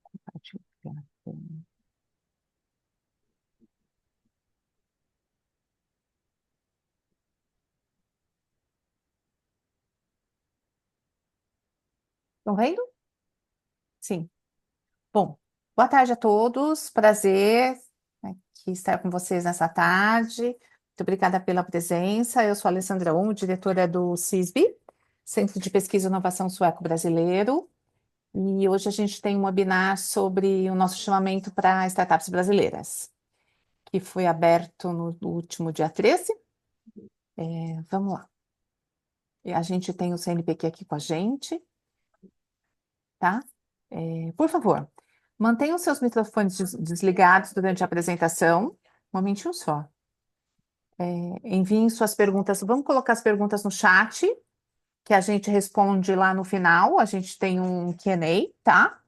Compartilhar. Estão vendo? Sim. Bom, boa tarde a todos. Prazer aqui estar com vocês nessa tarde. Muito obrigada pela presença. Eu sou a Alessandra Um, diretora do CISB, Centro de Pesquisa e Inovação Sueco-Brasileiro. E hoje a gente tem um webinar sobre o nosso chamamento para startups brasileiras, que foi aberto no último dia 13. Vamos lá. E a gente tem o CNPq aqui com a gente, tá? Por favor, mantenham os seus microfones desligados durante a apresentação. Um momentinho só. Enviem suas perguntas. Vamos colocar as perguntas no chat, que a gente responde lá no final. A gente tem um Q&A, tá?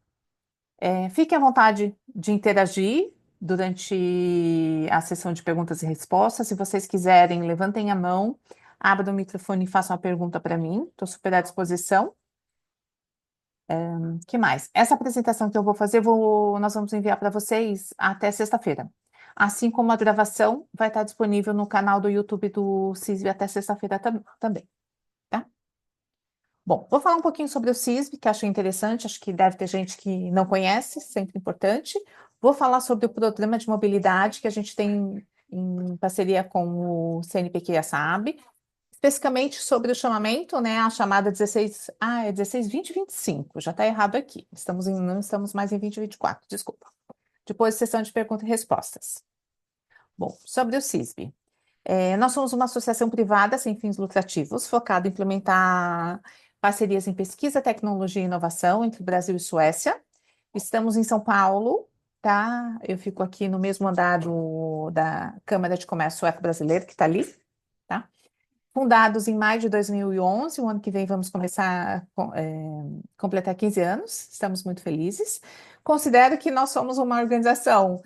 Fiquem à vontade de interagir durante a sessão de perguntas e respostas. Se vocês quiserem, levantem a mão, abram o microfone e façam a pergunta para mim. Estou super à disposição. Que mais? Essa apresentação que eu vou fazer, nós vamos enviar para vocês até sexta-feira. Assim como a gravação vai estar disponível no canal do YouTube do CISB até sexta-feira também, tá? Bom, vou falar um pouquinho sobre o CISB, que acho interessante, acho que deve ter gente que não conhece, sempre importante. Vou falar sobre o programa de mobilidade que a gente tem em parceria com o CNPq e a SAAB, especificamente sobre o chamamento, né, a chamada 16, é 16, 20, 25, já está errado aqui, não estamos mais em 20, 24, desculpa. Depois, sessão de perguntas e respostas. Bom, sobre o CISB. Nós somos uma associação privada sem fins lucrativos, focada em implementar parcerias em pesquisa, tecnologia e inovação entre Brasil e Suécia. Estamos em São Paulo, tá? Eu fico aqui no mesmo andar da Câmara de Comércio Sueco-Brasileiro, que está ali, tá? Fundados em maio de 2011, o ano que vem vamos começar a completar 15 anos, estamos muito felizes. Considero que nós somos uma organização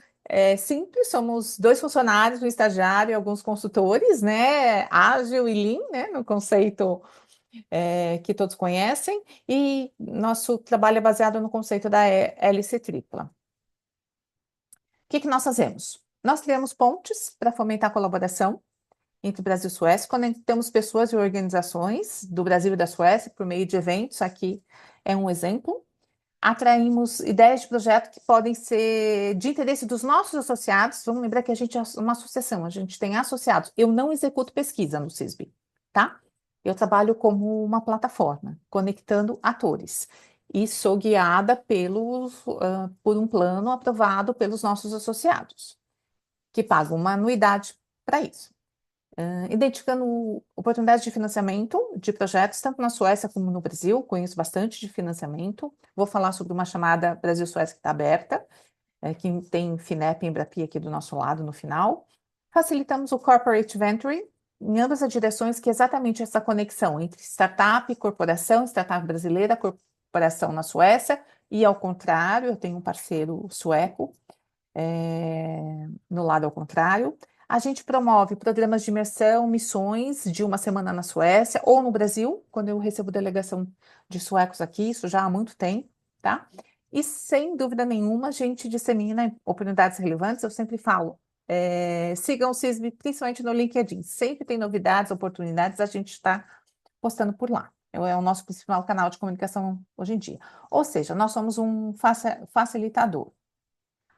simples, somos 2 funcionários, um estagiário e alguns consultores, né? Ágil e Lean, né? No conceito que todos conhecem, e nosso trabalho é baseado no conceito da hélice tripla. O que nós fazemos? Nós criamos pontes para fomentar a colaboração entre Brasil e Suécia, conectamos pessoas e organizações do Brasil e da Suécia por meio de eventos, aqui é um exemplo. Atraímos ideias de projeto que podem ser de interesse dos nossos associados. Vamos lembrar que a gente é uma associação, a gente tem associados. Eu não executo pesquisa no CISB, tá? Eu trabalho como uma plataforma, conectando atores. E sou guiada por um plano aprovado pelos nossos associados, que pagam uma anuidade para isso. Identificando oportunidades de financiamento de projetos, tanto na Suécia como no Brasil, conheço bastante de financiamento. Vou falar sobre uma chamada Brasil-Suécia que está aberta, que tem FINEP e Embrapi aqui do nosso lado no final. Facilitamos o Corporate Venture em ambas as direções, que é exatamente essa conexão entre startup e corporação, startup brasileira, corporação na Suécia, e ao contrário, eu tenho um parceiro sueco, no lado ao contrário. A gente promove programas de imersão, missões de uma semana na Suécia ou no Brasil, quando eu recebo delegação de suecos aqui, isso já há muito tempo, tá? E sem dúvida nenhuma, a gente dissemina oportunidades relevantes, eu sempre falo, sigam o CISB, principalmente no LinkedIn, sempre tem novidades, oportunidades, a gente está postando por lá. É o nosso principal canal de comunicação hoje em dia. Ou seja, nós somos um facilitador.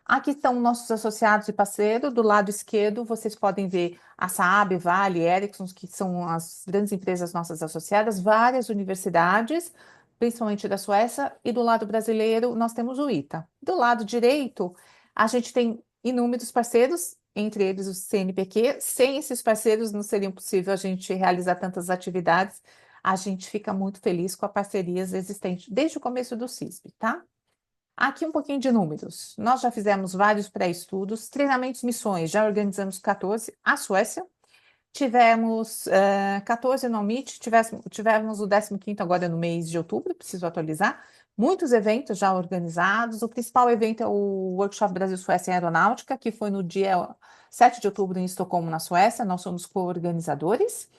Aqui estão nossos associados e parceiros. Do lado esquerdo, vocês podem ver a Saab, Vale, Ericsson, que são as grandes empresas nossas associadas, várias universidades, principalmente da Suécia, e do lado brasileiro, nós temos o ITA. Do lado direito, a gente tem inúmeros parceiros, entre eles o CNPq. Sem esses parceiros, não seria possível a gente realizar tantas atividades. A gente fica muito feliz com as parcerias existentes desde o começo do CISB, tá? Aqui um pouquinho de números. Nós já fizemos vários pré-estudos, treinamentos, missões, já organizamos 14. A Suécia, tivemos 14 no MIT, tivemos o 15º agora no mês de outubro, preciso atualizar. Muitos eventos já organizados. O principal evento é o Workshop Brasil-Suécia em Aeronáutica, que foi no dia 7 de outubro em Estocolmo, na Suécia. Nós somos co-organizadores.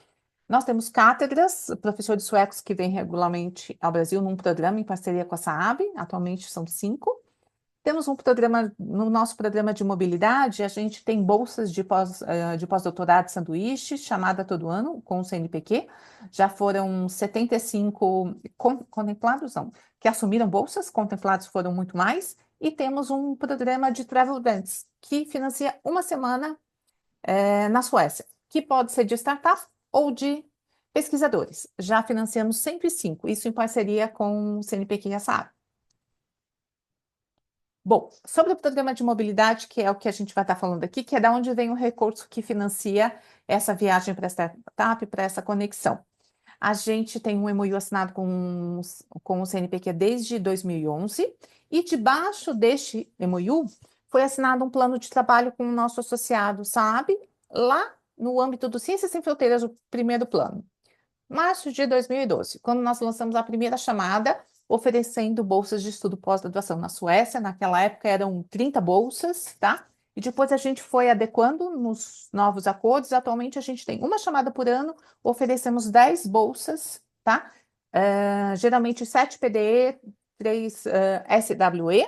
Nós temos cátedras, professores suecos que vêm regularmente ao Brasil num programa em parceria com a SAAB, atualmente são 5. Temos um programa, no nosso programa de mobilidade, a gente tem bolsas de pós-doutorado de sanduíche, chamada todo ano, com o CNPq. Já foram 75 contemplados, não, que assumiram bolsas, contemplados foram muito mais. E temos um programa de Travel Grants, que financia uma semana na Suécia, que pode ser de startup ou de pesquisadores. Já financiamos sempre 5, isso em parceria com o CNPq e a SAAB. Bom, sobre o programa de mobilidade, que é o que a gente vai estar falando aqui, que é da onde vem o recurso que financia essa viagem para a startup, para essa conexão. A gente tem um MOU assinado com o CNPq desde 2011, e debaixo deste MOU foi assinado um plano de trabalho com o nosso associado SAAB, lá no âmbito do Ciências Sem Fronteiras, o primeiro plano. Março de 2012, quando nós lançamos a primeira chamada, oferecendo bolsas de estudo pós-graduação na Suécia. Naquela época eram 30 bolsas, tá? E depois a gente foi adequando nos novos acordos. Atualmente a gente tem uma chamada por ano, oferecemos 10 bolsas, tá? Geralmente 7 PDE, 3 SWE,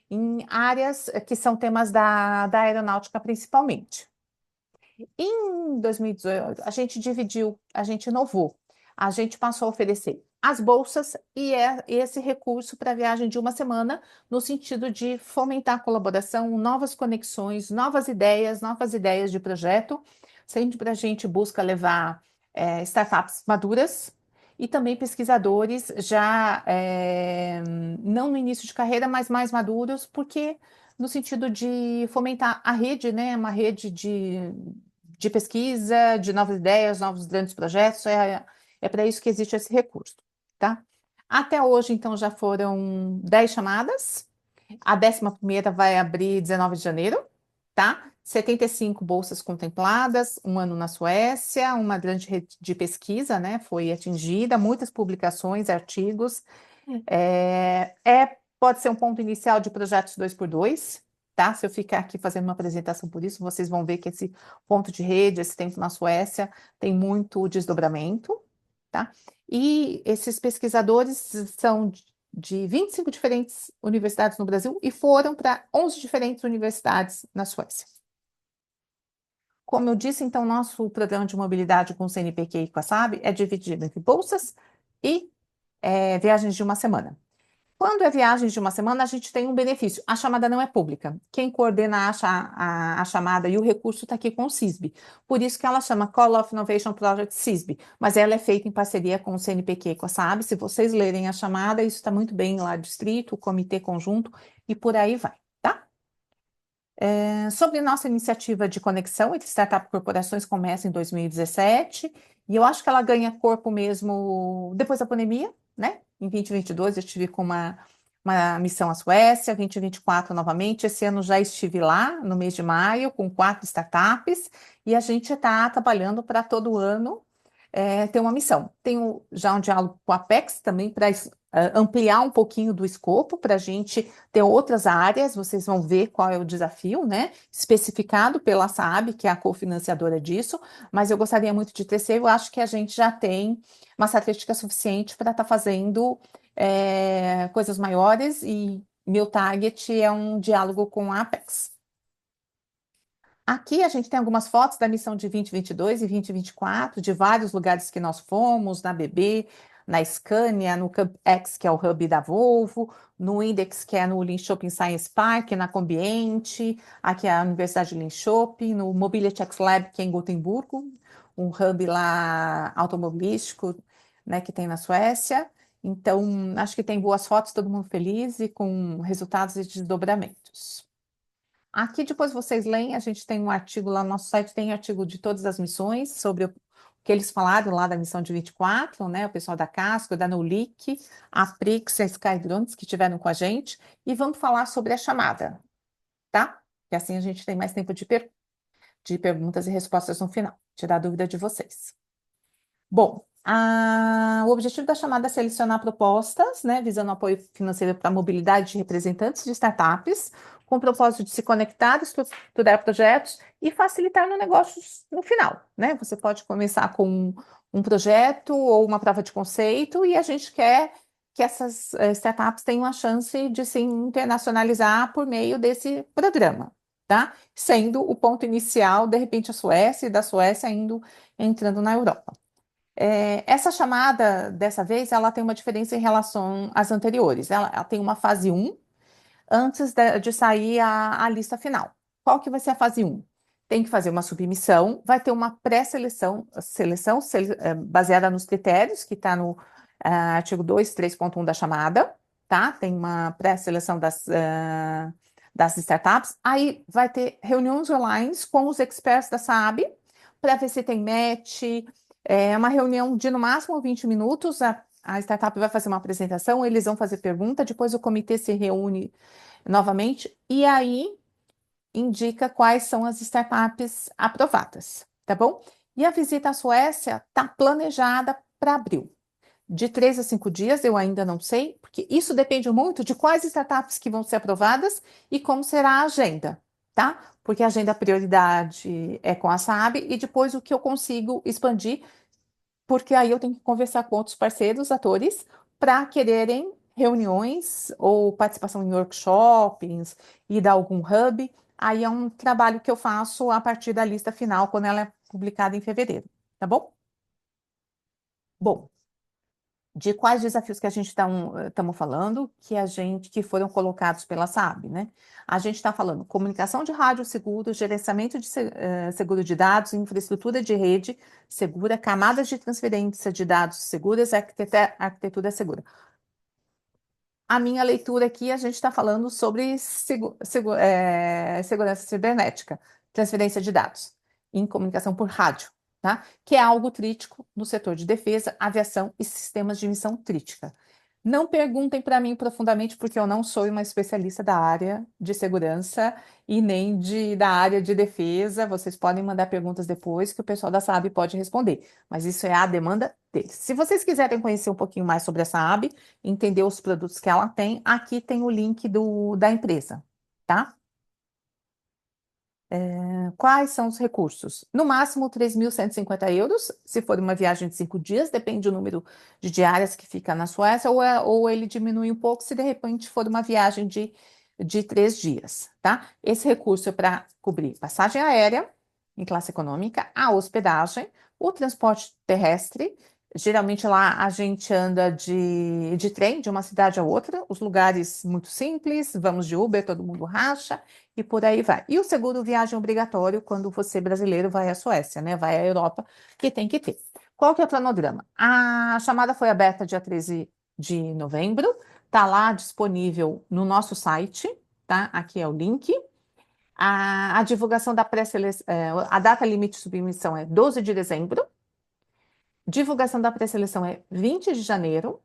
em áreas que são temas da aeronáutica principalmente. Em 2018, a gente dividiu, a gente inovou. A gente passou a oferecer as bolsas e esse recurso para a viagem de uma semana, no sentido de fomentar a colaboração, novas conexões, novas ideias de projeto. Sempre a gente busca levar startups maduras e também pesquisadores já não no início de carreira, mas mais maduros, porque no sentido de fomentar a rede, né? Uma rede de pesquisa, de novas ideias, novos grandes projetos, é para isso que existe esse recurso, tá? Até hoje, então, já foram 10 chamadas, a 11ª vai abrir 19 de janeiro, tá? 75 bolsas contempladas, um ano na Suécia, uma grande rede de pesquisa, né, foi atingida, muitas publicações, artigos, pode ser um ponto inicial de projetos 2x2, tá? Se eu ficar aqui fazendo uma apresentação por isso, vocês vão ver que esse ponto de rede, esse tempo na Suécia, tem muito desdobramento, tá? E esses pesquisadores são de 25 diferentes universidades no Brasil e foram para 11 diferentes universidades na Suécia. Como eu disse, então, nosso programa de mobilidade com o CNPq e com a SAAB é dividido entre bolsas e viagens de uma semana. Quando é viagem de uma semana, a gente tem um benefício. A chamada não é pública. Quem coordena a chamada e o recurso está aqui com o CISB. Por isso que ela chama Call of Innovation Project CISB. Mas ela é feita em parceria com o CNPq e com a SAAB. Se vocês lerem a chamada, isso está muito bem lá distrito, o comitê conjunto e por aí vai, tá? Sobre nossa iniciativa de conexão entre startup e corporações, começa em 2017, e eu acho que ela ganha corpo mesmo depois da pandemia, né? Em 2022 eu estive com uma missão à Suécia, 2024 novamente, esse ano já estive lá, no mês de maio, com 4 startups, e a gente está trabalhando para todo ano ter uma missão. Tenho já um diálogo com a Apex também para ampliar um pouquinho do escopo, para a gente ter outras áreas, vocês vão ver qual é o desafio, né? Especificado pela SAAB, que é a cofinanciadora disso, mas eu gostaria muito de tecer, eu acho que a gente já tem uma estatística suficiente para estar fazendo coisas maiores, e meu target é um diálogo com a Apex. Aqui a gente tem algumas fotos da missão de 2022 e 2024, de vários lugares que nós fomos, na BB, na Scania, no CubeX, que é o hub da Volvo, no Index, que é no Linköping Science Park, na Combiente, aqui é a Universidade de Linköping, no Mobility X Lab, que é em Gotemburgo, um hub lá automobilístico, né, que tem na Suécia. Então, acho que tem boas fotos, todo mundo feliz e com resultados e desdobramentos. Aqui depois vocês leem, a gente tem um artigo lá no nosso site, tem artigo de todas as missões, sobre o que eles falaram lá da missão de 24, né, o pessoal da Casco, da Nulic, a Prix e a Skydrones que estiveram com a gente, e vamos falar sobre a chamada, tá? Que assim a gente tem mais tempo de perguntas e respostas no final, tirar dúvida de vocês. Bom, o objetivo da chamada é selecionar propostas, né, visando apoio financeiro para a mobilidade de representantes de startups, com o propósito de se conectar, estruturar projetos e facilitar no negócio no final, né? Você pode começar com um projeto ou uma prova de conceito e a gente quer que essas startups tenham a chance de se internacionalizar por meio desse programa, tá? Sendo o ponto inicial, de repente, a Suécia e da Suécia entrando na Europa. Essa chamada, dessa vez, ela tem uma diferença em relação às anteriores. Ela tem uma fase um antes de sair a lista final. Qual que vai ser a fase um? Tem que fazer uma submissão, vai ter uma pré-seleção, baseada nos critérios, que está no artigo 2.3.1 da chamada, tá? Tem uma pré-seleção das startups. Aí vai ter reuniões online com os experts da SAB, para ver se tem match. É uma reunião de no máximo 20 minutos. A startup vai fazer uma apresentação, eles vão fazer pergunta, depois o comitê se reúne novamente, e aí indica quais são as startups aprovadas, tá bom? E a visita à Suécia está planejada para abril. De 3 a 5 dias, eu ainda não sei, porque isso depende muito de quais startups que vão ser aprovadas e como será a agenda, tá? Porque a agenda prioridade é com a SAB e depois o que eu consigo expandir, porque aí eu tenho que conversar com outros parceiros, atores, para quererem reuniões ou participação em workshops e dar algum hub. Aí é um trabalho que eu faço a partir da lista final, quando ela é publicada em fevereiro, tá bom? Bom, de quais desafios que a gente estamos falando, que foram colocados pela SAB, né? A gente está falando comunicação de rádio seguro, gerenciamento de seguro de dados, infraestrutura de rede segura, camadas de transferência de dados seguras, arquitetura segura. A minha leitura aqui, a gente está falando sobre segurança cibernética, transferência de dados em comunicação por rádio, tá? Que é algo crítico no setor de defesa, aviação e sistemas de missão crítica. Não perguntem para mim profundamente, porque eu não sou uma especialista da área de segurança e nem da área de defesa. Vocês podem mandar perguntas depois que o pessoal da SAB pode responder, mas isso é a demanda deles. Se vocês quiserem conhecer um pouquinho mais sobre a SAB, entender os produtos que ela tem, aqui tem o link da empresa, tá? Quais são os recursos? No máximo 3.150 euros, se for uma viagem de 5 dias, depende do número de diárias que fica na Suécia, ou ele diminui um pouco se de repente for uma viagem de 3 dias, tá? Esse recurso é para cobrir passagem aérea, em classe econômica, a hospedagem, o transporte terrestre. Geralmente lá a gente anda de trem de uma cidade a outra, os lugares muito simples, vamos de Uber, todo mundo racha e por aí vai. E o seguro viagem obrigatório quando você brasileiro vai à Suécia, né? Vai à Europa, que tem que ter. Qual que é o cronograma? A chamada foi aberta dia 13 de novembro, tá lá disponível no nosso site, tá? Aqui é o link. A divulgação da pré-seleção, a data limite de submissão é 12 de dezembro. Divulgação da pré-seleção é 20 de janeiro.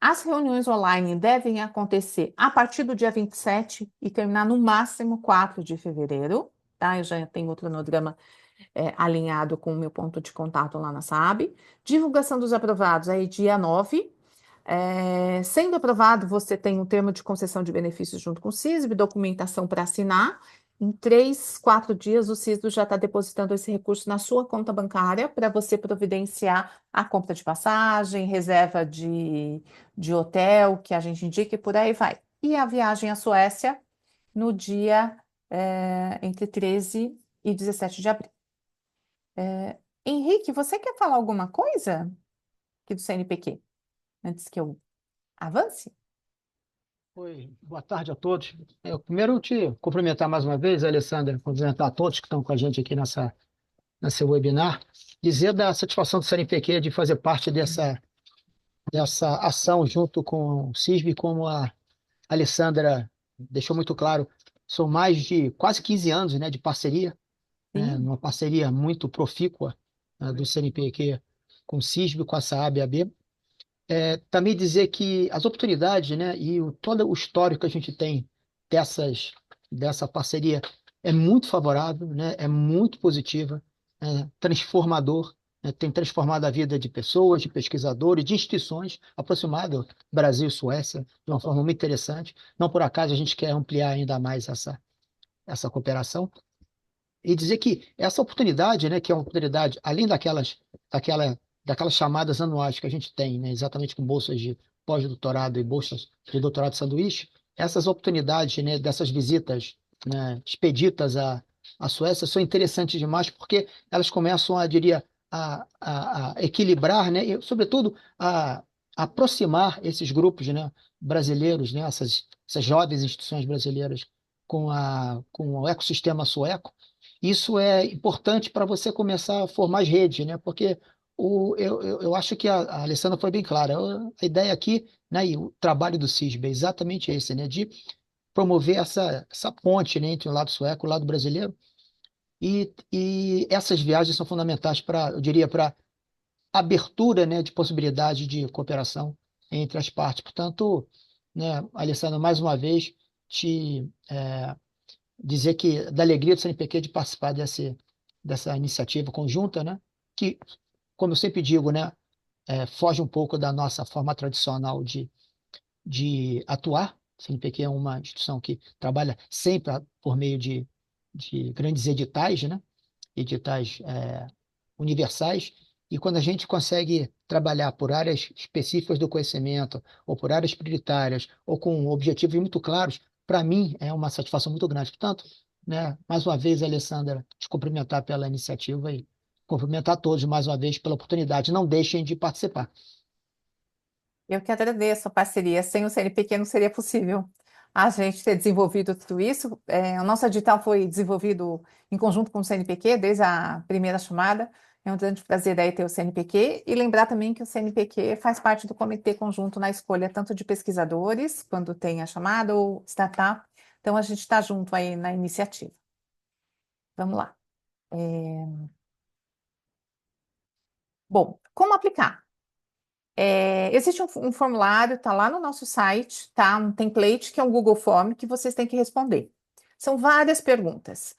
As reuniões online devem acontecer a partir do dia 27 e terminar no máximo 4 de fevereiro, tá? Eu já tenho o cronograma alinhado com o meu ponto de contato lá na SAB. Divulgação dos aprovados aí dia 9. Sendo aprovado, você tem um termo de concessão de benefícios junto com o CISB, documentação para assinar. Em 3, 4 dias, o CISB já está depositando esse recurso na sua conta bancária para você providenciar a compra de passagem, reserva de hotel, que a gente indica e por aí vai. E a viagem à Suécia no dia entre 13 e 17 de abril. Henrique, você quer falar alguma coisa aqui do CNPq, antes que eu avance? Oi, boa tarde a todos. Primeiro, te cumprimentar mais uma vez, Alessandra, cumprimentar a todos que estão com a gente aqui nesse webinar, dizer da satisfação do CNPq de fazer parte dessa ação junto com o CISB, como a Alessandra deixou muito claro, são mais de quase 15 anos, né, de parceria, Sim. uma parceria muito profícua, do CNPq com o CISB, com a SAAB e a AB. Também dizer que as oportunidades, né, e todo o histórico que a gente tem dessa parceria é muito favorável, né, é muito positiva, transformador, né, tem transformado a vida de pessoas, de pesquisadores, de instituições, aproximado Brasil e Suécia de uma forma muito interessante. Não por acaso a gente quer ampliar ainda mais essa cooperação. E dizer que essa oportunidade, né, que é uma oportunidade, além daquela daquelas chamadas anuais que a gente tem, né, exatamente com bolsas de pós-doutorado e bolsas de doutorado sanduíche, essas oportunidades, né, dessas visitas, né, expeditas à Suécia são interessantes demais porque elas começam, diria, a equilibrar, né, e, sobretudo, a aproximar esses grupos, né, brasileiros, né, essas jovens instituições brasileiras com o ecossistema sueco. Isso é importante para você começar a formar as redes, né? Porque eu acho que a Alessandra foi bem clara. A ideia aqui, né, e o trabalho do CISB é exatamente esse, né? De promover essa ponte, né, entre o lado sueco e o lado brasileiro. E essas viagens são fundamentais para, eu diria, para abertura, né, de possibilidade de cooperação entre as partes. Portanto, né, Alessandra, mais uma vez, te dizer que da alegria do CNPq de participar dessa iniciativa conjunta, né, que, como eu sempre digo, né, foge um pouco da nossa forma tradicional de atuar. O CNPq é uma instituição que trabalha sempre por meio de grandes editais, né, editais universais, e quando a gente consegue trabalhar por áreas específicas do conhecimento, ou por áreas prioritárias, ou com objetivos muito claros, para mim é uma satisfação muito grande. Portanto, né, mais uma vez, Alessandra, te cumprimentar pela iniciativa e cumprimentar todos mais uma vez pela oportunidade. Não deixem de participar. Eu que agradeço a parceria. Sem o CNPq não seria possível a gente ter desenvolvido tudo isso. O nosso edital foi desenvolvido em conjunto com o CNPq desde a primeira chamada. É um grande prazer aí ter o CNPq e lembrar também que o CNPq faz parte do comitê conjunto na escolha tanto de pesquisadores, quando tem a chamada, ou startup. Então, a gente está junto aí na iniciativa. Vamos lá. Bom, como aplicar? Existe um formulário, está lá no nosso site, tá? Um template que é um Google Form que vocês têm que responder. São várias perguntas.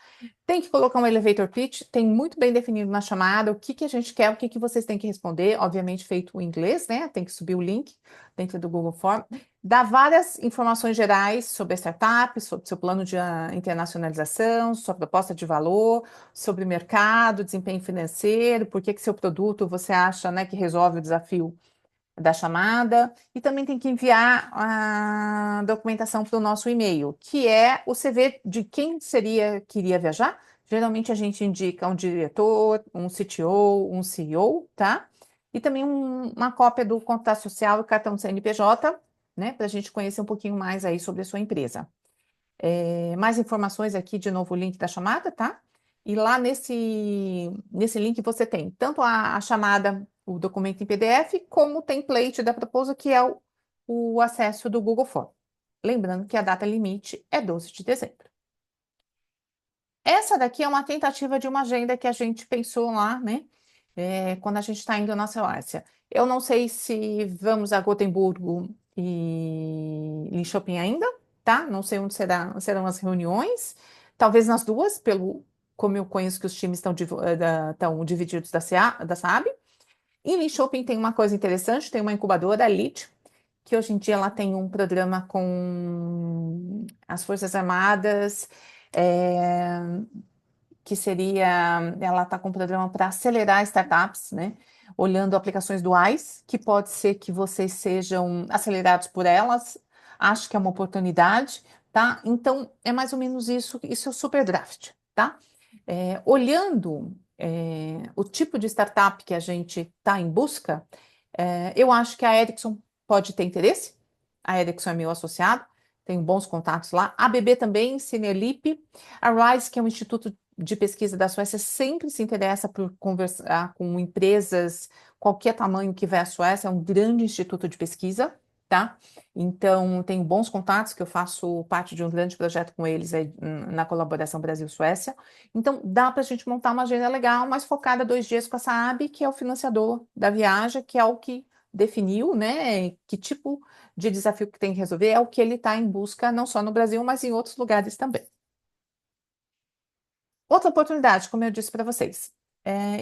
Tem que colocar um elevator pitch, tem muito bem definido na chamada o que que a gente quer, o que que vocês têm que responder, obviamente feito em inglês, né? Tem que subir o link dentro do Google Form. Dá várias informações gerais sobre a startup, sobre seu plano de internacionalização, sua proposta de valor, sobre o mercado, desempenho financeiro, por que que seu produto você acha, né, que resolve o desafio da chamada, e também tem que enviar a documentação para o nosso e-mail, que é o CV de quem seria que iria viajar. Geralmente a gente indica um diretor, um CTO, um CEO, tá? E também uma cópia do contrato social e cartão CNPJ, né? Para a gente conhecer um pouquinho mais aí sobre a sua empresa. Mais informações aqui, de novo, o link da chamada, tá? E lá nesse link você tem tanto a chamada, o documento em PDF, como o template da proposta, que é o acesso do Google Form. Lembrando que a data limite é 12 de dezembro. Essa daqui é uma tentativa de uma agenda que a gente pensou lá, né? Quando a gente está indo na Croácia. Eu não sei se vamos a Gotemburgo e Linköping ainda, tá? Não sei onde serão as reuniões. Talvez nas duas, como eu conheço que os times estão divididos da SAB. Em Linköping tem uma coisa interessante, tem uma incubadora, a LIT, que hoje em dia ela tem um programa com as Forças Armadas, é, que seria, ela está com um programa para acelerar startups, né? Olhando aplicações duais, que pode ser que vocês sejam acelerados por elas. Acho que é uma oportunidade, tá? Então, é mais ou menos isso é o Super Draft, tá? Olhando o tipo de startup que a gente está em busca, eu acho que a Ericsson pode ter interesse. A Ericsson é meu associado, tenho bons contatos lá. A ABB também, Cinerlip. A RISE, que é um instituto de pesquisa da Suécia, sempre se interessa por conversar com empresas, qualquer tamanho que vá à Suécia, é um grande instituto de pesquisa, tá? Então, tenho bons contatos, que eu faço parte de um grande projeto com eles aí, na colaboração Brasil-Suécia. Então, dá para a gente montar uma agenda legal, mas focada 2 dias com a SAAB, que é o financiador da viagem, que é o que definiu, né, que tipo de desafio que tem que resolver, é o que ele está em busca, não só no Brasil, mas em outros lugares também. Outra oportunidade, como eu disse para vocês,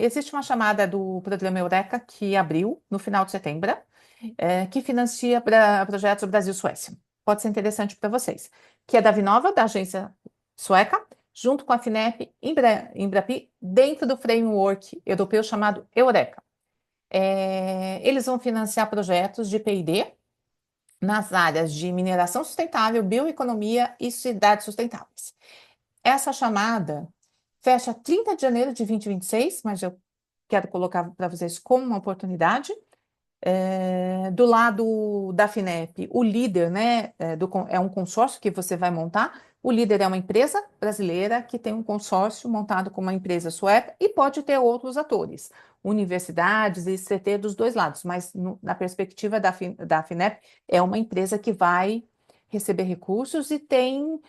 existe uma chamada do programa Eureka que abriu no final de setembro, que financia projetos Brasil-Suécia. Pode ser interessante para vocês. Que é da Vinova, da agência sueca, junto com a FINEP, Embrapi, dentro do framework europeu chamado Eureka. Eles vão financiar projetos de P&D nas áreas de mineração sustentável, bioeconomia e cidades sustentáveis. Essa chamada fecha 30 de janeiro de 2026, mas eu quero colocar para vocês como uma oportunidade. Do lado da FINEP, o líder, né, é um consórcio que você vai montar. O líder é uma empresa brasileira que tem um consórcio montado com uma empresa sueca e pode ter outros atores, universidades e CT dos dois lados, mas na perspectiva da FINEP, é uma empresa que vai receber recursos e tem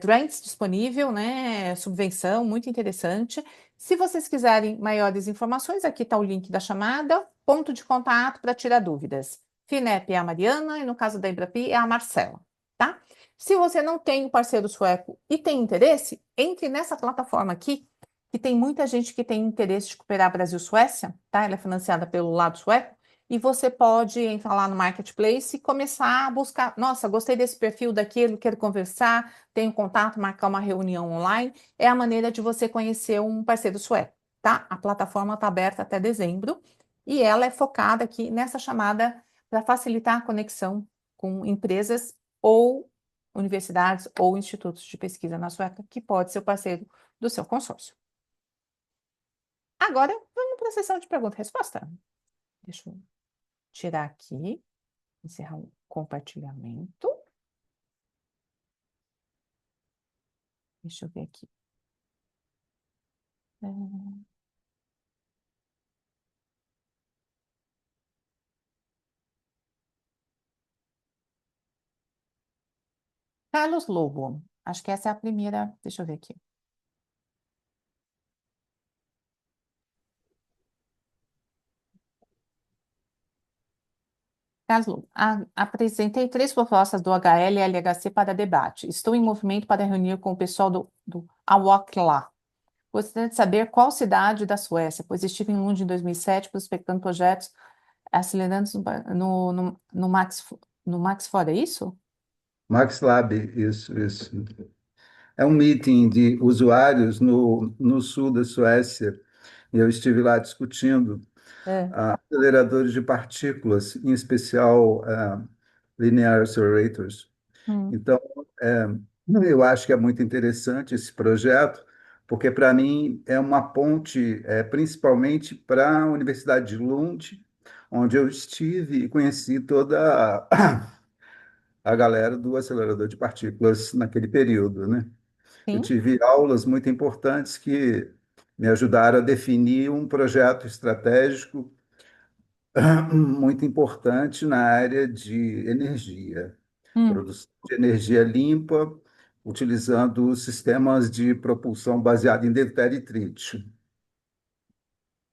grants disponível, né, subvenção, muito interessante. Se vocês quiserem maiores informações, aqui está o link da chamada, ponto de contato para tirar dúvidas. FINEP é a Mariana e no caso da Embrapi é a Marcela, tá? Se você não tem um parceiro sueco e tem interesse, entre nessa plataforma aqui, que tem muita gente que tem interesse de cooperar Brasil-Suécia, tá? Ela é financiada pelo lado sueco, e você pode entrar lá no Marketplace e começar a buscar. Nossa, gostei desse perfil daquilo, quero conversar, tenho contato, marcar uma reunião online. É a maneira de você conhecer um parceiro sueco, tá? A plataforma está aberta até dezembro e ela é focada aqui nessa chamada para facilitar a conexão com empresas ou universidades ou institutos de pesquisa na Suécia, que pode ser o parceiro do seu consórcio. Agora, vamos para a sessão de pergunta e resposta. Deixa eu tirar aqui, encerrar o compartilhamento. Deixa eu ver aqui. Carlos Lobo, acho que essa é a primeira. Deixa eu ver aqui. Carlos Lobo, apresentei 3 propostas do HL e LHC para debate. Estou em movimento para reunir com o pessoal do Awakla. Gostaria de saber qual cidade da Suécia, pois estive em Lund em 2007 prospectando projetos acelerando no Max Fora, é isso? Max Lab, isso. É um meeting de usuários no sul da Suécia, e eu estive lá discutindo É. aceleradores de partículas, em especial linear accelerators. Hum, Então, é, eu acho que é muito interessante esse projeto, porque para mim é uma ponte, principalmente para a Universidade de Lund, onde eu estive e conheci toda a galera do acelerador de partículas naquele período, né? Eu sim. tive aulas muito importantes que me ajudaram a definir um projeto estratégico muito importante na área de energia, Hum, produção de energia limpa, utilizando sistemas de propulsão baseado em deutério e trítio.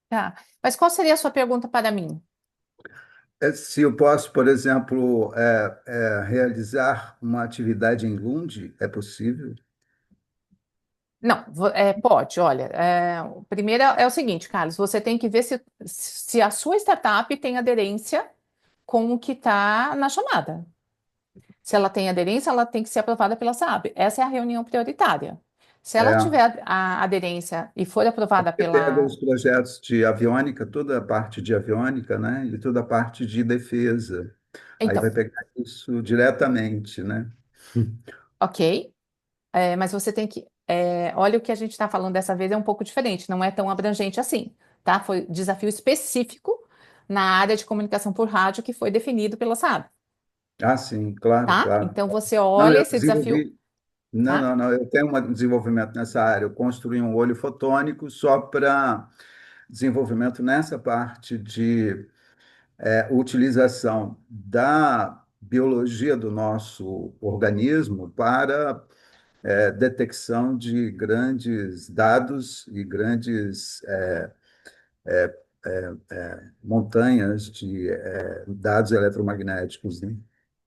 tá. Mas qual seria a sua pergunta para mim? Se eu posso, por exemplo, realizar uma atividade em Lund, é possível? Não, pode, olha. O primeiro é o seguinte, Carlos, você tem que ver se a sua startup tem aderência com o que está na chamada. Se ela tem aderência, ela tem que ser aprovada pela SAB. Essa é a reunião prioritária. Se ela É, tiver a aderência e for aprovada porque pega pela. os projetos de aviônica, toda a parte de aviônica, né, e toda a parte de defesa. Aí Então, vai pegar isso diretamente, né? ok, mas você tem que. Olha, o que a gente está falando dessa vez é um pouco diferente, não é tão abrangente assim, tá? Foi desafio específico na área de comunicação por rádio que foi definido pela SAB, Ah, sim, claro, tá? claro. Então você Não, olha eu esse desafio, desenvolvi. Não, tá? não, não. Eu tenho um desenvolvimento nessa área. Eu construí um olho fotônico só para desenvolvimento nessa parte de utilização da biologia do nosso organismo para detecção de grandes dados e grandes montanhas de dados eletromagnéticos, né?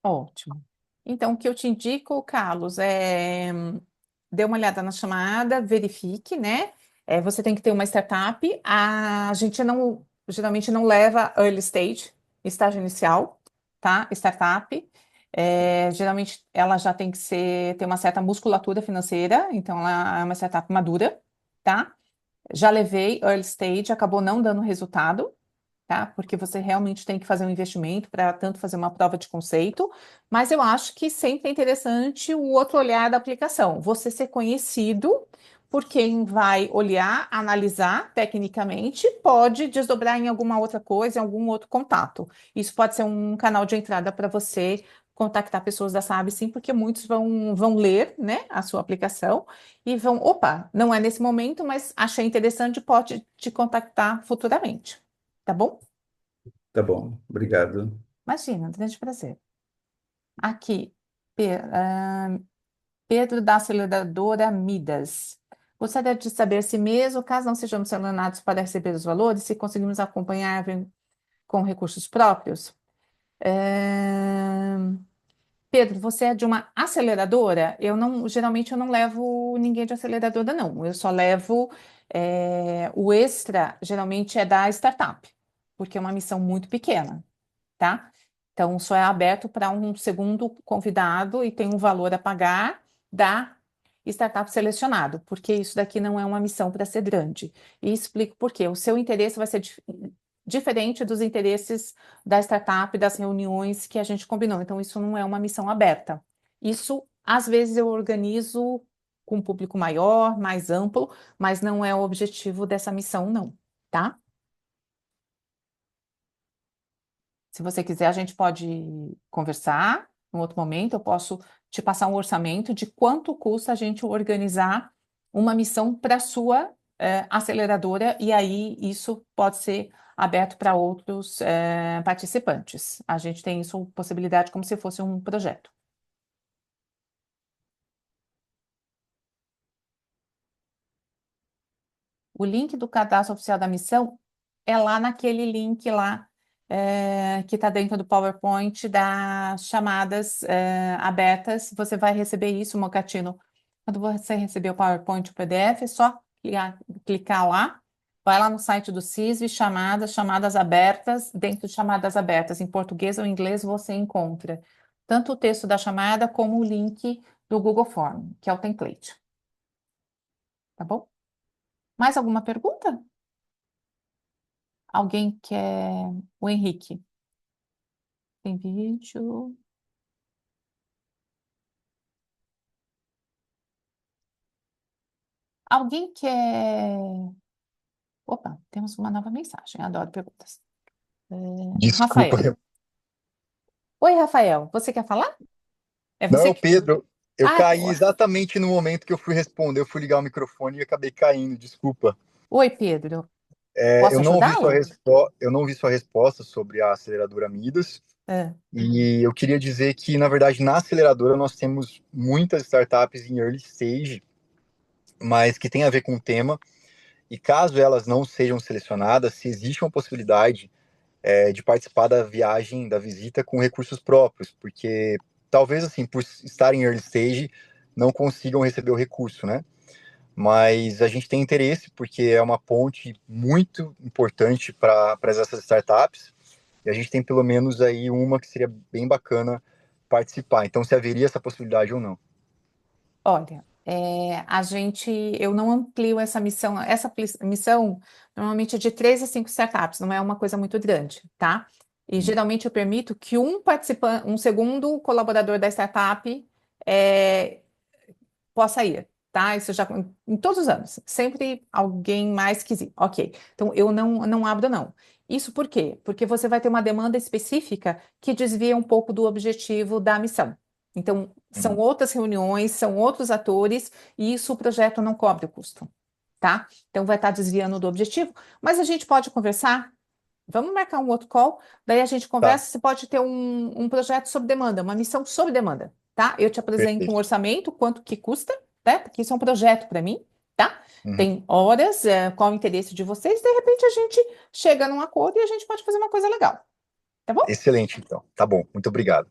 Ótimo. Então, o que eu te indico, Carlos, dê uma olhada na chamada, verifique, né? Você tem que ter uma startup. A gente não, geralmente não leva early stage, estágio inicial, tá? Startup. Geralmente ela já tem que ter uma certa musculatura financeira, então ela é uma startup madura, tá? Já levei early stage, acabou não dando resultado, tá? Porque você realmente tem que fazer um investimento para tanto fazer uma prova de conceito, mas eu acho que sempre é interessante o outro olhar da aplicação. Você ser conhecido por quem vai olhar, analisar tecnicamente, pode desdobrar em alguma outra coisa, em algum outro contato. Isso pode ser um canal de entrada para você contactar pessoas da SAB, sim, porque muitos vão ler, né, a sua aplicação e vão, opa, não é nesse momento, mas achei interessante, pode te contactar futuramente. Tá bom? Tá bom, obrigado. Imagina, um grande prazer. Aqui, Pedro da aceleradora Midas. Gostaria de saber se mesmo caso não sejamos selecionados para receber os valores, se conseguimos acompanhar com recursos próprios. É, Pedro, você é de uma aceleradora? Geralmente eu não levo ninguém de aceleradora, não. Eu só levo o extra, geralmente é da startup, porque é uma missão muito pequena, tá? Então, só é aberto para um segundo convidado e tem um valor a pagar da startup selecionado, porque isso daqui não é uma missão para ser grande. E explico por quê. O seu interesse vai ser diferente dos interesses da startup, das reuniões que a gente combinou. Então, isso não é uma missão aberta. Isso, às vezes, eu organizo com um público maior, mais amplo, mas não é o objetivo dessa missão, não, tá? Se você quiser, a gente pode conversar em outro momento. Eu posso te passar um orçamento de quanto custa a gente organizar uma missão para a sua aceleradora, e aí isso pode ser aberto para outros participantes. A gente tem isso, possibilidade, como se fosse um projeto. O link do cadastro oficial da missão é lá naquele link lá que está dentro do PowerPoint das chamadas abertas. Você vai receber isso, Mocatino. Quando você receber o PowerPoint, o PDF, é só clicar lá, vai lá no site do CISV, chamadas abertas. Dentro de chamadas abertas, em português ou inglês, você encontra tanto o texto da chamada como o link do Google Form, que é o template. Tá bom? Mais alguma pergunta? Alguém quer? O Henrique. Tem vídeo. Alguém quer? Opa, temos uma nova mensagem. Adoro perguntas. Desculpa. Rafael. Oi, Rafael. Você quer falar? É Não, é você o que. Pedro. Eu Ah, caí exatamente no momento que eu fui responder. Eu fui ligar o microfone e acabei caindo. Desculpa. oi, Pedro. Eu Posso não ouvi ajudá-lo? eu não ouvi sua resposta sobre a aceleradora Midas. É. E eu queria dizer que, na verdade, na aceleradora nós temos muitas startups em early stage, mas que tem a ver com o tema. E caso elas não sejam selecionadas, se existe uma possibilidade de participar da viagem, da visita com recursos próprios, porque talvez, assim, por estar em early stage, não consigam receber o recurso, né? Mas a gente tem interesse, porque é uma ponte muito importante para essas startups, e a gente tem pelo menos aí uma que seria bem bacana participar. Então, se haveria essa possibilidade ou não. Olha, eu não amplio essa missão. Missão normalmente é de 3 a 5 startups, não é uma coisa muito grande, tá? E geralmente eu permito que um participante, um segundo colaborador da startup é, possa ir, tá? Isso já em todos os anos, sempre alguém mais quis ir. Ok, então eu não abro, não. Isso por quê? Porque você vai ter uma demanda específica que desvia um pouco do objetivo da missão. Então, são Uhum. outras reuniões, são outros atores, e isso o projeto não cobre o custo, tá? Então, vai estar desviando do objetivo, mas a gente pode conversar. Vamos marcar um outro call, daí a gente Tá, conversa. Você pode ter um projeto sob demanda, uma missão sob demanda, tá? Eu te apresento um perfeito. orçamento, quanto que custa, né? Porque isso é um projeto para mim, tá? Uhum. Tem horas, qual o interesse de vocês, de repente a gente chega num acordo e a gente pode fazer uma coisa legal, tá bom? Excelente, então. Tá bom, muito obrigado.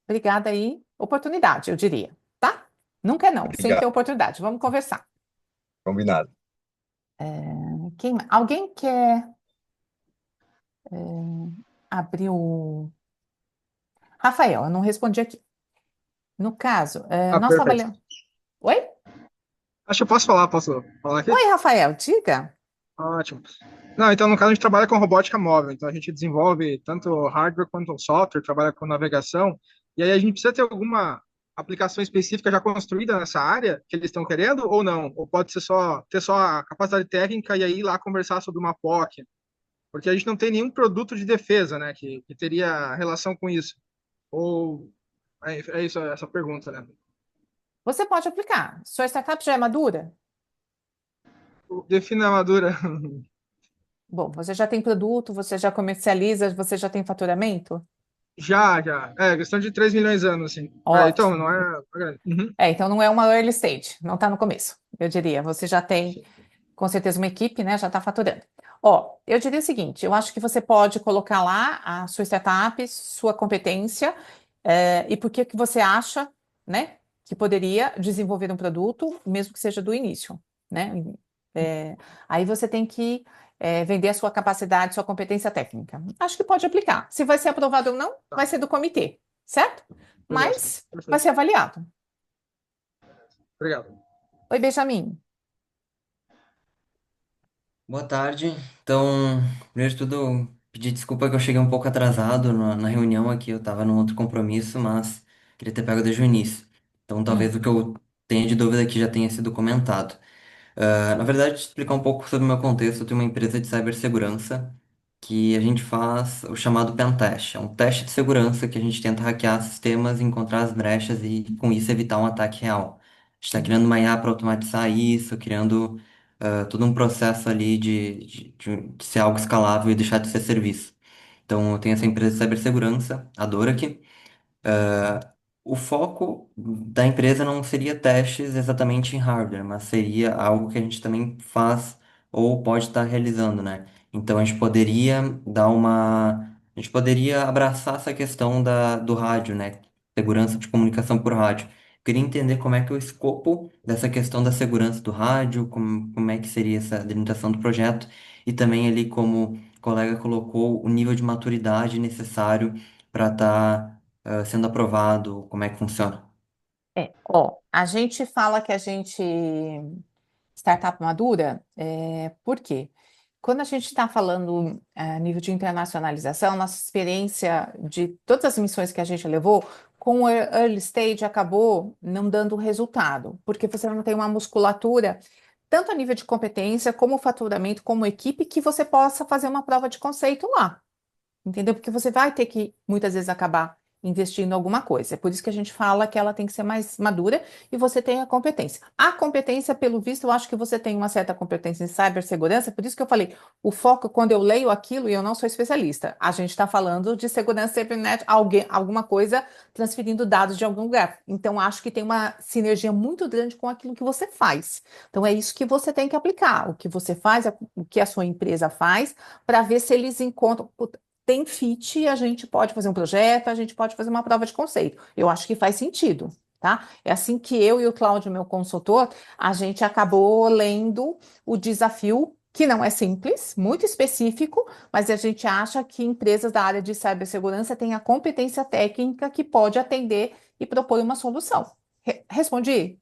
Obrigada aí. Oportunidade, eu diria, tá? Nunca é não, sempre é Obrigado, oportunidade. Vamos conversar. combinado. Alguém quer abrir o. Rafael, eu não respondi aqui. No caso, nós Perfeito. trabalhamos. Oi? Acho que eu posso falar aqui? Oi, Rafael, diga. Ótimo. Não, então no caso a gente trabalha com robótica móvel, então a gente desenvolve tanto hardware quanto software, trabalha com navegação, e aí a gente precisa ter alguma aplicação específica já construída nessa área que eles estão querendo ou não? Ou pode ser só ter só a capacidade técnica e aí ir lá conversar sobre uma POC? Porque a gente não tem nenhum produto de defesa, né, que teria relação com isso. Ou é isso, essa pergunta, né? Você pode aplicar. Sua startup já é madura? Defina a madura. Bom, você já tem produto, você já comercializa, você já tem faturamento? Já, já. É, questão de 3 milhões de anos, assim. É, então, não Ótimo. é grande. Uhum. Então não é uma early stage, não está no começo, eu diria. Você já tem, com certeza, uma equipe, né? Já está faturando. Ó, eu diria o seguinte: eu acho que você pode colocar lá a sua startup, sua competência, e por que que você acha, né, que poderia desenvolver um produto, mesmo que seja do início, né? É, aí você tem que vender a sua capacidade, sua competência técnica. Acho que pode aplicar. Se vai ser aprovado ou não, Tá, vai ser do comitê, certo? beleza. Mas vai Perfeito. ser avaliado. Obrigado. Oi, Benjamin. Boa tarde. Então, primeiro de tudo, pedir desculpa que eu cheguei um pouco atrasado na reunião aqui, eu estava num outro compromisso, mas queria ter pego desde o início. Então, talvez Hum, o que eu tenha de dúvida aqui já tenha sido comentado. Na verdade, explicar um pouco sobre o meu contexto, eu tenho uma empresa de cibersegurança que a gente faz o chamado pentest. É um teste de segurança que a gente tenta hackear sistemas, encontrar as brechas e, com isso, evitar um ataque real. A gente está hum. criando uma IA para automatizar isso, criando todo um processo ali de ser algo escalável e deixar de ser serviço. Então, eu tenho essa empresa de cibersegurança, a Dorac. O foco da empresa não seria testes exatamente em hardware, mas seria algo que a gente também faz ou pode estar realizando, né? Então a gente poderia a gente poderia abraçar essa questão do rádio, né? Segurança de comunicação por rádio. Queria entender como é que é o escopo dessa questão da segurança do rádio, como é que seria essa delimitação do projeto e também ali como o colega colocou o nível de maturidade necessário para estar sendo aprovado, como é que funciona? Ó, a gente fala que a gente startup madura, por quê? Quando a gente está falando a nível de internacionalização, nossa experiência de todas as missões que a gente levou, com o early stage acabou não dando resultado, porque você não tem uma musculatura, tanto a nível de competência, como faturamento, como equipe, que você possa fazer uma prova de conceito lá. Entendeu? Porque você vai ter que, muitas vezes, acabar investindo em alguma coisa. É por isso que a gente fala que ela tem que ser mais madura e você tem a competência. A competência, pelo visto, eu acho que você tem uma certa competência em cibersegurança, por isso que eu falei, o foco, quando eu leio aquilo, e eu não sou especialista, a gente está falando de segurança cibernética, alguma coisa transferindo dados de algum lugar. Então, acho que tem uma sinergia muito grande com aquilo que você faz. Então, é isso que você tem que aplicar, o que você faz, o que a sua empresa faz, para ver se eles encontram tem fit, a gente pode fazer um projeto, a gente pode fazer uma prova de conceito. Eu acho que faz sentido, tá? É assim que eu e o Cláudio, meu consultor, a gente acabou lendo o desafio, que não é simples, muito específico, mas a gente acha que empresas da área de cibersegurança têm a competência técnica que pode atender e propor uma solução. Respondi?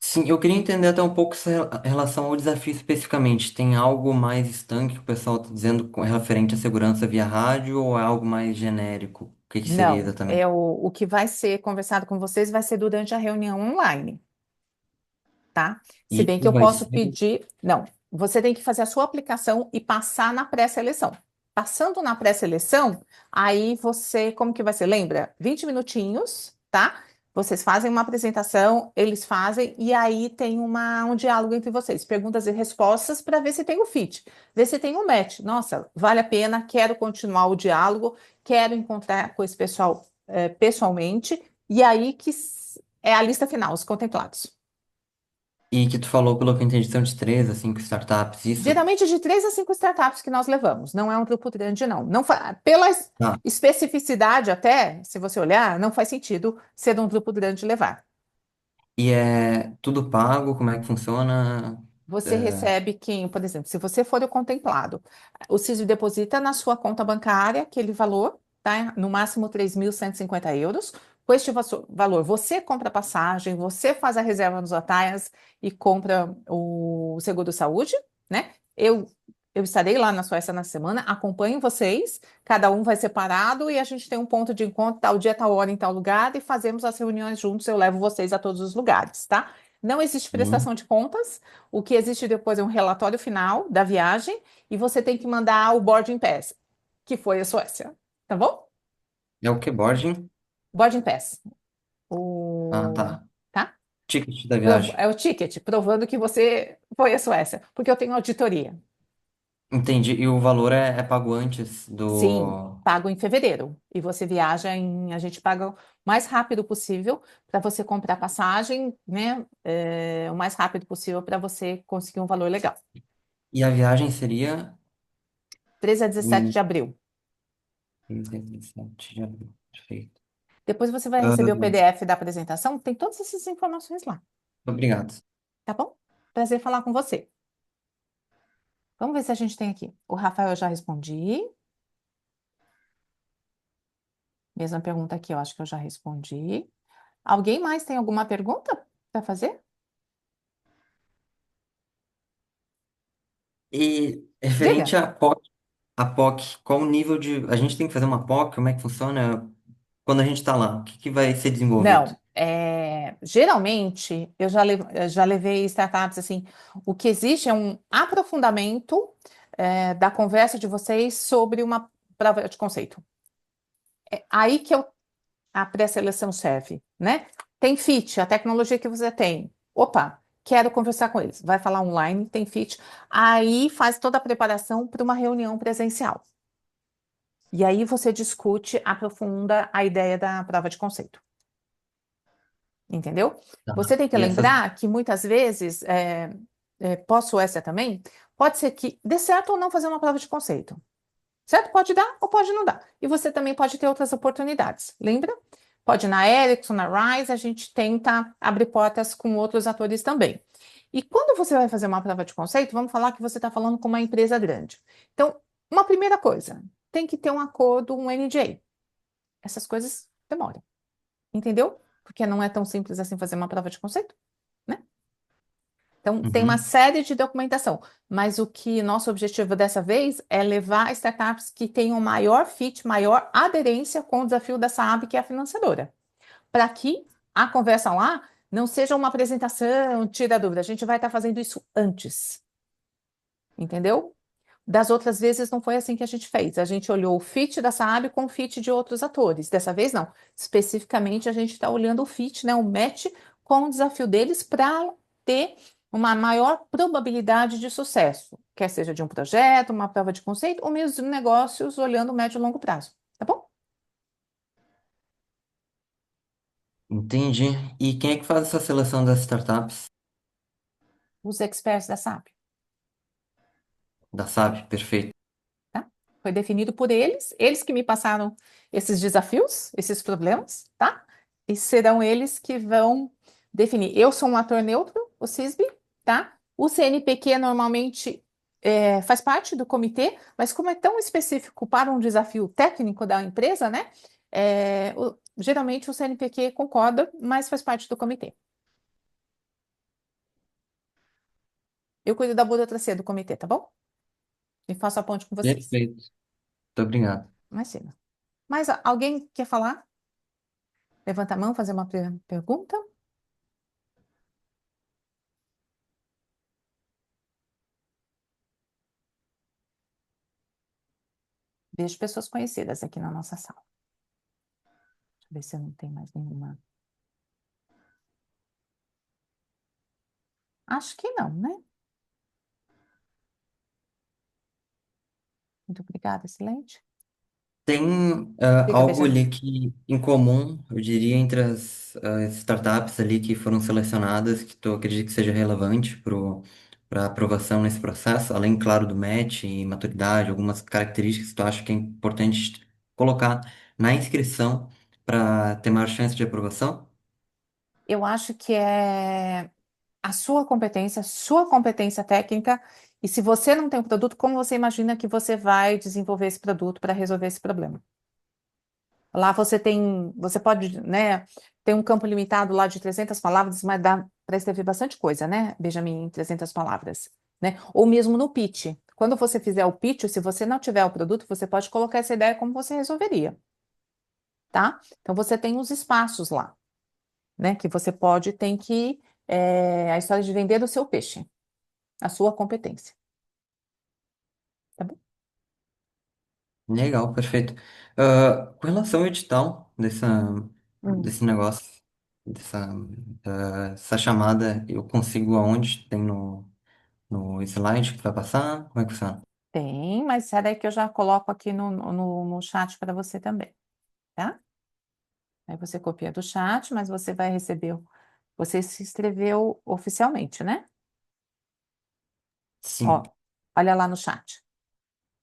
Sim, eu queria entender até um pouco essa relação ao desafio especificamente. Tem algo mais estanque que o pessoal está dizendo referente à segurança via rádio ou é algo mais genérico? O que que seria Não, exatamente? o que vai ser conversado com vocês vai ser durante a reunião online. Tá? Se E bem que eu vai posso ser. pedir. Não, você tem que fazer a sua aplicação e passar na pré-seleção. Passando na pré-seleção, aí você, como que vai ser? Lembra? 20 minutinhos, tá? Vocês fazem uma apresentação, eles fazem, e aí tem um diálogo entre vocês, perguntas e respostas para ver se tem o fit, ver se tem o match. Nossa, vale a pena, quero continuar o diálogo, quero encontrar com esse pessoal pessoalmente, e aí é a lista final, os contemplados. E que tu falou, pelo que eu entendi, são de 3 a 5 startups, isso? Geralmente de 3 a 5 startups que nós levamos, não é um grupo grande, não. Pela Ah, especificidade, até, se você olhar, não faz sentido ser um grupo grande levar. e é tudo pago? Como é que funciona? Você É, recebe quem, por exemplo, se você for o contemplado, o CISV deposita na sua conta bancária aquele valor, tá? No máximo 3.150 euros. Com este valor, você compra a passagem, você faz a reserva nos hotéis e compra o seguro-saúde, né? Eu estarei lá na Suécia na semana, acompanho vocês, cada um vai separado e a gente tem um ponto de encontro, tal dia, tal hora, em tal lugar, e fazemos as reuniões juntos, eu levo vocês a todos os lugares, tá? Não existe Sim. prestação de contas, o que existe depois é um relatório final da viagem, e você tem que mandar o boarding pass, que foi a Suécia, tá bom? É o que? Boarding? Boarding pass, Ah, o... tá. tá? Ticket da viagem. É o ticket, provando que você foi à Suécia, porque eu tenho auditoria. Entendi. E o valor é pago antes Sim, do. pago em fevereiro. E você viaja a gente paga o mais rápido possível para você comprar passagem, né? O mais rápido possível para você conseguir um valor legal. E a viagem seria 13 a 17 em de abril. 17 de abril. Perfeito. Depois você vai Ah, receber o PDF da apresentação, tem todas essas informações lá, obrigado. tá bom? Prazer falar com você. Vamos ver se a gente tem aqui. O Rafael eu já respondi. Mesma pergunta aqui, eu acho que eu já respondi. Alguém mais tem alguma pergunta para fazer? E Diga. referente a POC, qual o nível de. A gente tem que fazer uma POC? Como é que funciona quando a gente está lá? O que que vai ser desenvolvido? Não, geralmente eu já levei startups assim. O que existe é um aprofundamento da conversa de vocês sobre uma prova de conceito. É aí que a pré-seleção serve, né? Tem fit, a tecnologia que você tem. Opa, quero conversar com eles. Vai falar online, tem fit. Aí faz toda a preparação para uma reunião presencial. E aí você discute, aprofunda a ideia da prova de conceito. Entendeu? Tá. Você tem que E essas. lembrar que muitas vezes, pós-Suécia também, pode ser que dê certo ou não fazer uma prova de conceito. Certo? Pode dar ou pode não dar. E você também pode ter outras oportunidades. Lembra? Pode ir na Ericsson, na Rise, a gente tenta abrir portas com outros atores também. E quando você vai fazer uma prova de conceito, vamos falar que você está falando com uma empresa grande. Então, uma primeira coisa, tem que ter um acordo, um NDA. Essas coisas demoram. Entendeu? Porque não é tão simples assim fazer uma prova de conceito, né? Então, tem uma Uhum. série de documentação, mas o que nosso objetivo dessa vez é levar startups que tenham maior fit, maior aderência com o desafio da SAAB, que é a financiadora, para que a conversa lá não seja uma apresentação, tira dúvida, a gente vai estar fazendo isso antes, entendeu? Das outras vezes não foi assim que a gente fez. A gente olhou o fit da SAAB com o fit de outros atores. Dessa vez não. Especificamente a gente está olhando o fit, né, o match com o desafio deles para ter uma maior probabilidade de sucesso, quer seja de um projeto, uma prova de conceito, ou mesmo de negócios olhando médio e longo prazo. Tá bom? Entendi. E quem é que faz essa seleção das startups? Os experts da SAP, Da SAP? Perfeito. tá? Foi definido por eles que me passaram esses desafios, esses problemas, tá? E serão eles que vão definir. Eu sou um ator neutro, o CISB, tá? O CNPq normalmente faz parte do comitê, mas como é tão específico para um desafio técnico da empresa, né? Geralmente o CNPq concorda, mas faz parte do comitê. Eu cuido da burocracia do comitê, tá bom? E faço a ponte com vocês. Perfeito. Muito obrigado. Imagina. Mas alguém quer falar? Levanta a mão, fazer uma pergunta. Vejo pessoas conhecidas aqui na nossa sala. Deixa eu ver se eu não tenho mais nenhuma. Acho que não, né? Muito obrigada, excelente. Tem Diga, algo Benjamin. ali que em comum, eu diria, entre as startups ali que foram selecionadas, que tu acredita que seja relevante para aprovação nesse processo, além, claro, do match e maturidade, algumas características que tu acha que é importante colocar na inscrição para ter maior chance de aprovação? Eu acho que é a sua competência técnica, e se você não tem o produto, como você imagina que você vai desenvolver esse produto para resolver esse problema? Lá você pode, né, ter um campo limitado lá de 300 palavras, mas dá para escrever bastante coisa, né, Benjamin, em 300 palavras. né? Ou mesmo no pitch. Quando você fizer o pitch, se você não tiver o produto, você pode colocar essa ideia como você resolveria, tá? Então você tem os espaços lá, né? Que você pode, tem que, a história de vender o seu peixe, a sua competência, tá bom? Legal, perfeito. Com relação ao edital Hum. desse negócio, essa chamada, eu consigo aonde? Tem no slide que vai passar? Como é que funciona? Tem, mas sai daí que eu já coloco aqui no chat para você também, tá? Aí você copia do chat, mas você vai receber, você se inscreveu oficialmente, né? Ó, Sim. olha lá no chat,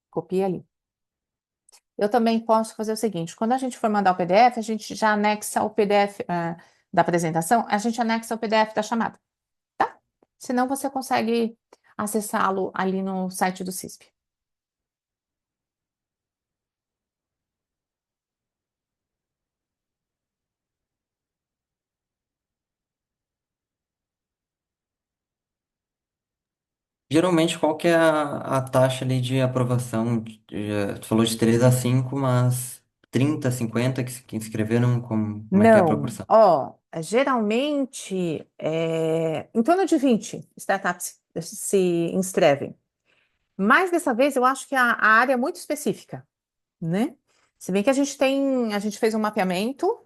copia ali. Eu também posso fazer o seguinte: quando a gente for mandar o PDF, a gente já anexa o PDF, da apresentação, a gente anexa o PDF da chamada, tá? Senão você consegue acessá-lo ali no site do CISP. Geralmente, qual que é a taxa ali de aprovação? Tu falou de 3 a 5, mas 30, 50 que inscreveram, como é que é a Não, proporção? ó, geralmente em torno de 20 startups se inscrevem. Mas dessa vez eu acho que a área é muito específica, né? Se bem que a gente fez um mapeamento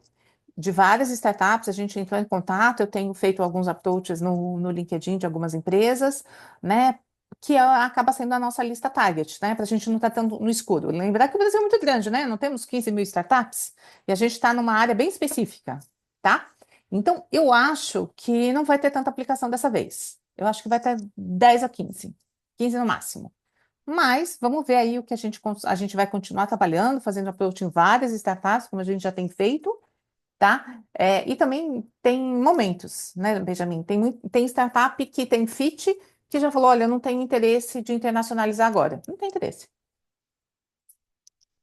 de várias startups, a gente entrou em contato, eu tenho feito alguns approaches no LinkedIn de algumas empresas, né? Que acaba sendo a nossa lista target, né? Para a gente não estar tanto no escuro. Lembrar que o Brasil é muito grande, né? Não temos 15 mil startups e a gente está numa área bem específica, tá? Então, eu acho que não vai ter tanta aplicação dessa vez. Eu acho que vai ter 10 a 15, 15 no máximo. Mas vamos ver aí o que a gente vai continuar trabalhando, fazendo approach em várias startups, como a gente já tem feito, tá? E também tem momentos, né, Benjamin? Tem startup que tem fit que já falou, olha, eu não tenho interesse de internacionalizar agora. Não tem interesse.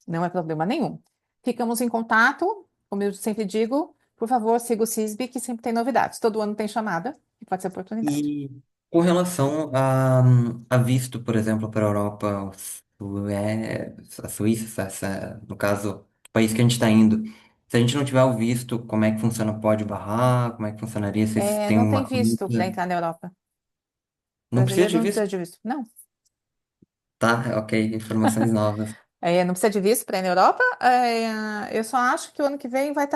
Não é problema nenhum. Ficamos em contato, como eu sempre digo, por favor, siga o CISB, que sempre tem novidades. Todo ano tem chamada e pode ser oportunidade. E com relação a visto, por exemplo, para a Europa, a Suíça, no caso, o país que a gente está indo, se a gente não tiver o visto, como é que funciona? Pode barrar? Como é que funcionaria? Vocês têm Não tem uma visto para conta? entrar na Europa. Não precisa Brasileiro de não precisa visto? de visto. Não. Tá, ok, informações novas. Não precisa de visto para ir na Europa. Eu só acho que o ano que vem vai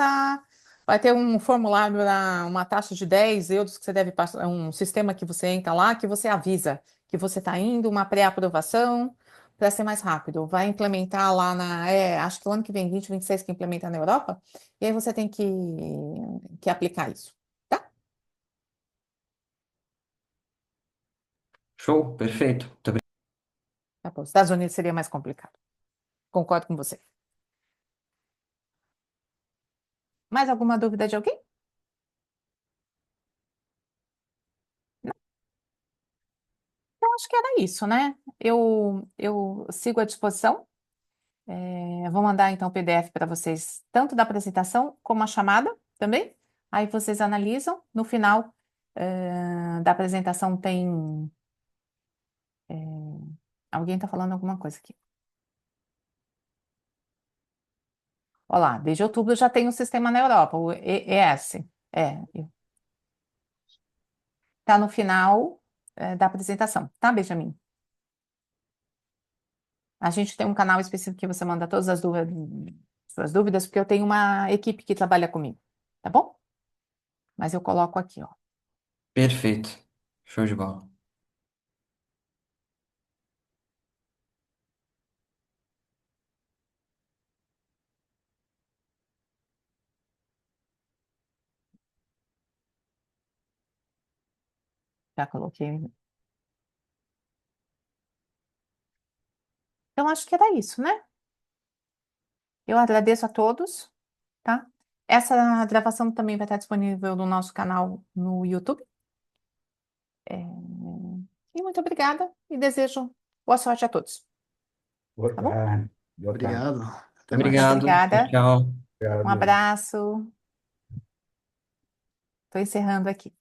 ter um formulário, uma taxa de 10 euros que você deve passar, um sistema que você entra lá, que você avisa que você está indo, uma pré-aprovação, para ser mais rápido. Vai implementar lá acho que o ano que vem, 2026, que implementa na Europa, e aí você tem que aplicar isso. Tá? Show, perfeito. Muito Tá bom. Estados Unidos seria mais complicado. Concordo com você. Mais alguma dúvida de alguém? Acho que era isso, né? Eu sigo à disposição. Vou mandar então o PDF para vocês, tanto da apresentação como a chamada também. Aí vocês analisam. No final, da apresentação tem. Alguém está falando alguma coisa aqui. Olha lá, desde outubro já tem um sistema na Europa, o ES. Está no final, da apresentação, tá, Benjamin? A gente tem um canal específico que você manda todas as suas dúvidas, porque eu tenho uma equipe que trabalha comigo, tá bom? Mas eu coloco aqui, ó. perfeito. Show de bola. Já coloquei. Então, acho que era isso, né? Eu agradeço a todos, tá? Essa gravação também vai estar disponível no nosso canal no YouTube. É, E muito obrigada e desejo boa sorte a todos, Boa tá bom? tarde. Boa tarde. Obrigado. Até mais. Obrigado. Tchau, Obrigada, tchau. um Obrigado. abraço. Estou encerrando aqui.